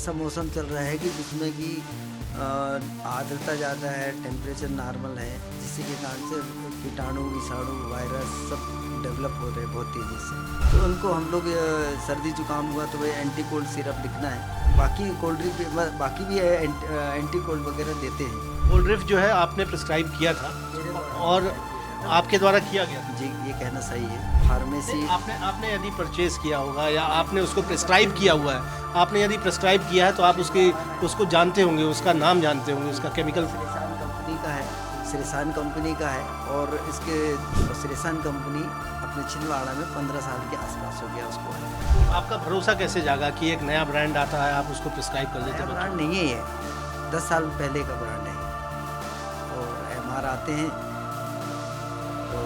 ऐसा मौसम चल रहा है कि जिसमें कि आर्द्रता ज़्यादा है, टेम्परेचर नॉर्मल है, जिससे के कारण से कीटाणु विषाणु वायरस सब डेवलप हो रहे हैं बहुत तेज़ी से। तो उनको हम लोग सर्दी जुकाम हुआ तो भाई एंटी कोल्ड सिरप लिखना है। बाकी कोल्ड ड्रिंक बाकी भी एंटी कोल्ड वगैरह देते हैं। कोल्ड ड्रिफ्ट जो है आपने प्रिस्क्राइब किया था और आपके द्वारा किया गया था। जी, ये कहना सही है। फार्मेसी आपने यदि परचेज किया होगा या आपने उसको प्रिस्क्राइब किया हुआ है, आपने यदि प्रिस्क्राइब किया है तो आप उसको जानते होंगे, उसका नाम जानते होंगे, उसका केमिकल। श्रेसान कंपनी का है, श्रेसान कंपनी का है और इसके श्रेसान कंपनी अपने छिंदवाड़ा में 15 साल के आसपास हो गया उसको। आपका भरोसा कैसे जागा कि एक नया ब्रांड आता है आप उसको प्रिस्क्राइब कर देते हैं? ब्रांड नहीं है ये, 10 साल पहले का ब्रांड है। और एमआर आते हैं तो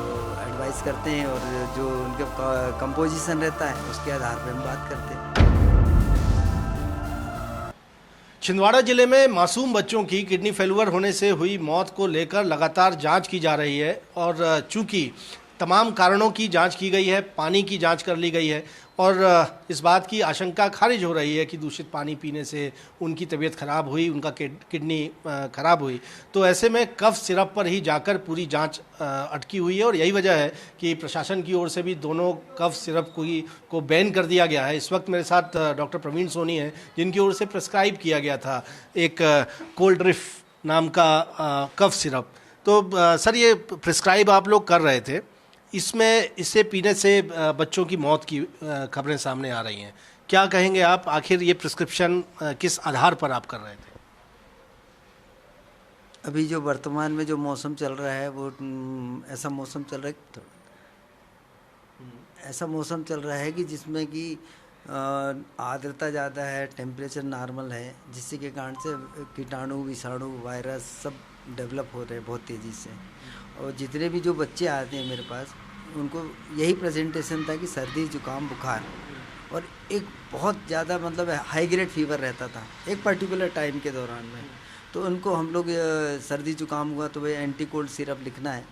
एडवाइस करते हैं और जो उनके कंपोजिशन रहता है उसके आधार पर हम बात करते हैं। छिंदवाड़ा जिले में मासूम बच्चों की किडनी फेल्यूर होने से हुई मौत को लेकर लगातार जांच की जा रही है और चूंकि तमाम कारणों की जांच की गई है, पानी की जांच कर ली गई है और इस बात की आशंका खारिज हो रही है कि दूषित पानी पीने से उनकी तबीयत खराब हुई, उनका किडनी खराब हुई। तो ऐसे में कफ सिरप पर ही जाकर पूरी जांच अटकी हुई है और यही वजह है कि प्रशासन की ओर से भी दोनों कफ सिरप को बैन कर दिया गया है। इस वक्त मेरे साथ डॉक्टर प्रवीण सोनी हैं जिनकी ओर से प्रिस्क्राइब किया गया था एक कोल्ड ड्रिफ्ट नाम का कफ सिरप। तो सर, ये प्रिस्क्राइब आप लोग कर रहे थे, इसे पीने से बच्चों की मौत की खबरें सामने आ रही हैं। क्या कहेंगे आप, आखिर ये प्रिस्क्रिप्शन किस आधार पर आप कर रहे थे? अभी जो वर्तमान में जो मौसम चल रहा है वो ऐसा मौसम चल रहा है ऐसा मौसम चल रहा है कि जिसमें कि आर्द्रता ज़्यादा है, टेम्परेचर नॉर्मल है, जिससे के कारण से कीटाणु विषाणु वायरस सब डेवलप हो रहे हैं बहुत तेज़ी से। और जितने भी जो बच्चे आते हैं मेरे पास उनको यही प्रेजेंटेशन था कि सर्दी जुकाम बुखार और एक बहुत ज़्यादा मतलब हाई ग्रेड फीवर रहता था एक पर्टिकुलर टाइम के दौरान में। तो उनको हम लोग सर्दी जुकाम हुआ तो भाई एंटी कोल्ड सिरप लिखना है।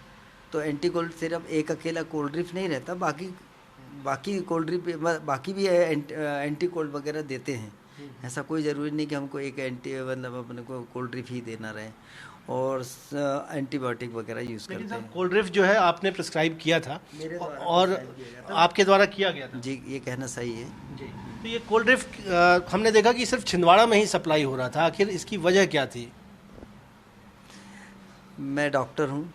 तो एंटी कोल्ड सिरप एक अकेला कोल्ड ड्रिफ्ट नहीं रहता, बाकी कोल्ड ड्रिफ्ट बाकी भी एंटी कोल्ड वगैरह देते हैं। ऐसा कोई ज़रूरी नहीं कि हमको एक मतलब अपने को कोल्ड ड्रिफ्ट ही देना रहे और एंटीबायोटिक वगैरह यूज़ करते हैं। कोल्ड ड्रिफ्ट जो है आपने प्रिस्क्राइब किया था और आपके द्वारा किया गया था। जी, ये कहना सही है। जी, तो ये कोल्ड ड्रिफ्ट हमने देखा कि सिर्फ छिंदवाड़ा में ही सप्लाई हो रहा था, आखिर इसकी वजह क्या थी? मैं डॉक्टर हूँ,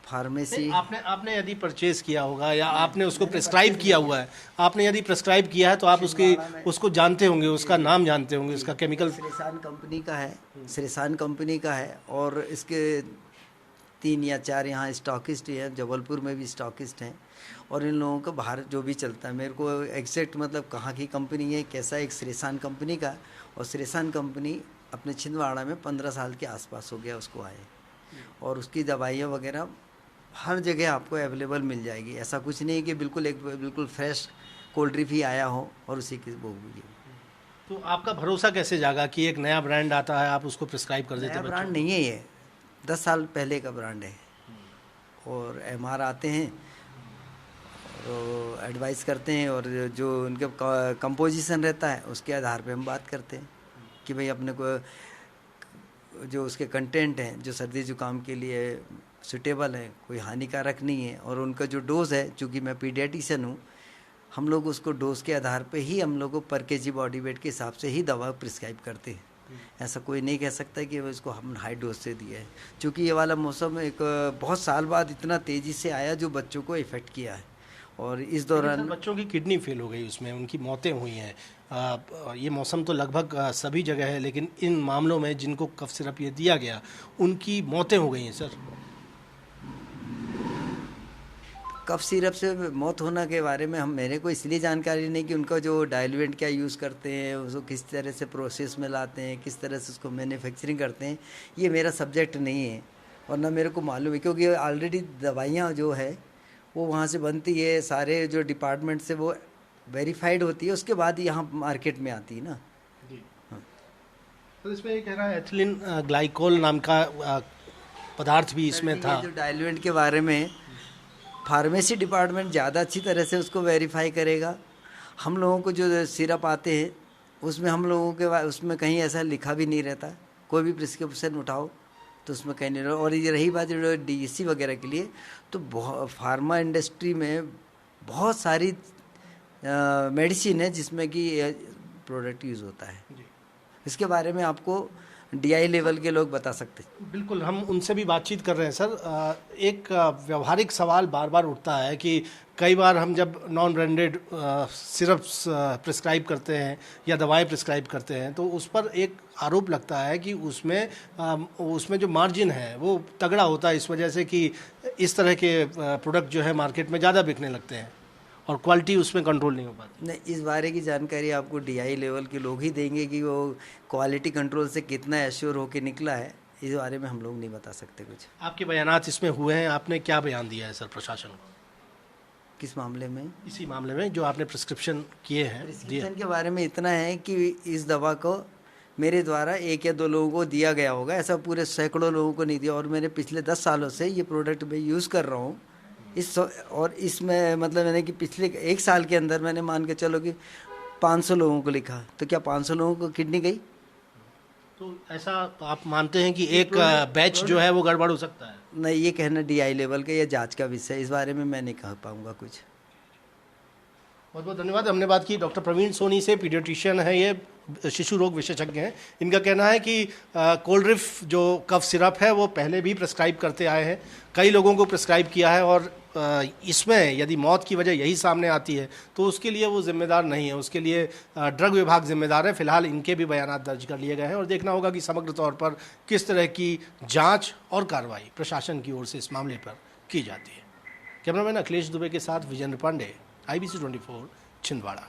फार्मेसी। आपने यदि परचेज किया होगा या आपने उसको प्रिस्क्राइब किया हुआ है, आपने यदि प्रिस्क्राइब किया है तो आप उसको जानते होंगे, उसका नाम जानते होंगे, उसका केमिकल। श्रेसान कंपनी का है, श्रेसान कंपनी का है और इसके 3 या 4 यहाँ स्टॉकिस्ट हैं, जबलपुर में भी स्टॉकिस्ट हैं और इन लोगों का बाहर जो भी चलता है, मेरे को एग्जैक्ट मतलब कहाँ की कंपनी है कैसा, एक श्रेसान कंपनी का। और श्रेसान कंपनी अपने छिंदवाड़ा में 15 साल के आसपास हो गया उसको आए और उसकी दवाइयाँ वगैरह हर जगह आपको अवेलेबल मिल जाएगी। ऐसा कुछ नहीं कि बिल्कुल फ्रेश कोल्ड ड्रिंक ही आया हो और उसी की वो होगी। तो आपका भरोसा कैसे जागा कि एक नया ब्रांड आता है आप उसको प्रिस्क्राइब कर देते हैं? ब्रांड नहीं है ये, 10 साल पहले का ब्रांड है। और एमआर आते हैं और एडवाइस करते हैं और जो उनके कंपोजिशन रहता है उसके आधार पे हम बात करते हैं कि भाई अपने को जो उसके कंटेंट हैं जो सर्दी जुकाम के लिए सूटेबल है, कोई हानिकारक नहीं है। और उनका जो डोज़ है, चूँकि मैं पीडियाट्रिशियन हूँ, हम लोग उसको डोज के आधार पे ही हम लोग को पर केजी बॉडी वेट के हिसाब से ही दवा प्रिस्क्राइब करते हैं। ऐसा कोई नहीं कह सकता कि इसको हम हाई डोज से दिया है, क्योंकि ये वाला मौसम एक बहुत साल बाद इतना तेज़ी से आया जो बच्चों को इफ़ेक्ट किया है। और इस दौरान बच्चों की किडनी फेल हो गई, उसमें उनकी मौतें हुई हैं। ये मौसम तो लगभग सभी जगह है, लेकिन इन मामलों में जिनको कफ सिरप ये दिया गया उनकी मौतें हो गई हैं। सर, कफ सिरप से मौत होने के बारे में मेरे को इसलिए जानकारी नहीं कि उनका जो डाइल्यूएंट क्या यूज़ करते हैं, उसको किस तरह से प्रोसेस में लाते हैं, किस तरह से उसको मैन्युफैक्चरिंग करते हैं, ये मेरा सब्जेक्ट नहीं है और ना मेरे को मालूम है। क्योंकि ऑलरेडी दवाइयाँ जो है वो वहाँ से बनती है, सारे जो डिपार्टमेंट से वो वेरीफाइड होती है, उसके बाद यहाँ मार्केट में आती है ना। हाँ। तो इसमें ये कह रहा है एथिलीन ग्लाइकोल नाम का पदार्थ भी इसमें था। जो डाइल्यूएंट के बारे में फार्मेसी डिपार्टमेंट ज़्यादा अच्छी तरह से उसको वेरीफाई करेगा। हम लोगों को जो सिरप आते हैं उसमें हम लोगों के उसमें कहीं ऐसा लिखा भी नहीं रहता, कोई भी प्रिस्क्रिप्शन उठाओ तो उसमें कहीं नहीं रहा। और ये रही बात जो डीएसी वगैरह के लिए, तो बहुत फार्मा इंडस्ट्री में बहुत सारी मेडिसिन है जिसमें कि प्रोडक्ट यूज़ होता है। इसके बारे में आपको डीआई लेवल के लोग बता सकते हैं। बिल्कुल, हम उनसे भी बातचीत कर रहे हैं सर। एक व्यवहारिक सवाल बार बार उठता है कि कई बार हम जब नॉन ब्रांडेड सिरप्स प्रिस्क्राइब करते हैं या दवाएं प्रिस्क्राइब करते हैं तो उस पर एक आरोप लगता है कि उसमें जो मार्जिन है वो तगड़ा होता है, इस वजह से कि इस तरह के प्रोडक्ट जो है मार्केट में ज़्यादा बिकने लगते हैं और क्वालिटी उसमें कंट्रोल नहीं हो पाती। नहीं, इस बारे की जानकारी आपको डीआई लेवल के लोग ही देंगे कि वो क्वालिटी कंट्रोल से कितना एश्योर होके निकला है, इस बारे में हम लोग नहीं बता सकते कुछ। आपके बयानात इसमें हुए हैं, आपने क्या बयान दिया है सर प्रशासन को? किस मामले में? इसी मामले में जो आपने प्रिस्क्रिप्शन किए हैं। प्रिस्क्रिप्शन के बारे में इतना है कि इस दवा को मेरे द्वारा 1 या 2 लोगों को दिया गया होगा, ऐसा पूरे सैकड़ों लोगों को नहीं दिया। और मैंने पिछले 10 सालों से ये प्रोडक्ट मैं यूज़ कर रहा हूँ और इसमें मतलब मैंने कि पिछले 1 साल के अंदर मैंने मान के चलो कि 500 लोगों को लिखा, तो क्या 500 लोगों को किडनी गई? तो ऐसा आप मानते हैं कि एक बैच जो है वो गड़बड़ हो सकता है? नहीं, ये कहना डीआई लेवल का या जांच का विषय, इस बारे में मैं नहीं कह पाऊंगा कुछ। बहुत बहुत धन्यवाद। हमने बात की डॉक्टर प्रवीण सोनी से, पीडियाट्रिशियन है, ये शिशु रोग विशेषज्ञ हैं। इनका कहना है कि कोल्ड्रिफ जो कफ सिरप है वो पहले भी प्रिस्क्राइब करते आए हैं, कई लोगों को प्रिस्क्राइब किया है और इसमें यदि मौत की वजह यही सामने आती है तो उसके लिए वो जिम्मेदार नहीं है, उसके लिए ड्रग विभाग जिम्मेदार है। फिलहाल इनके भी बयान दर्ज कर लिए गए हैं और देखना होगा कि समग्र तौर पर किस तरह की जाँच और कार्रवाई प्रशासन की ओर से इस मामले पर की जाती है। कैमरामैन अखिलेश दुबे के साथ विजेंद्र पांडे, IBC 24, छिंदवाड़ा।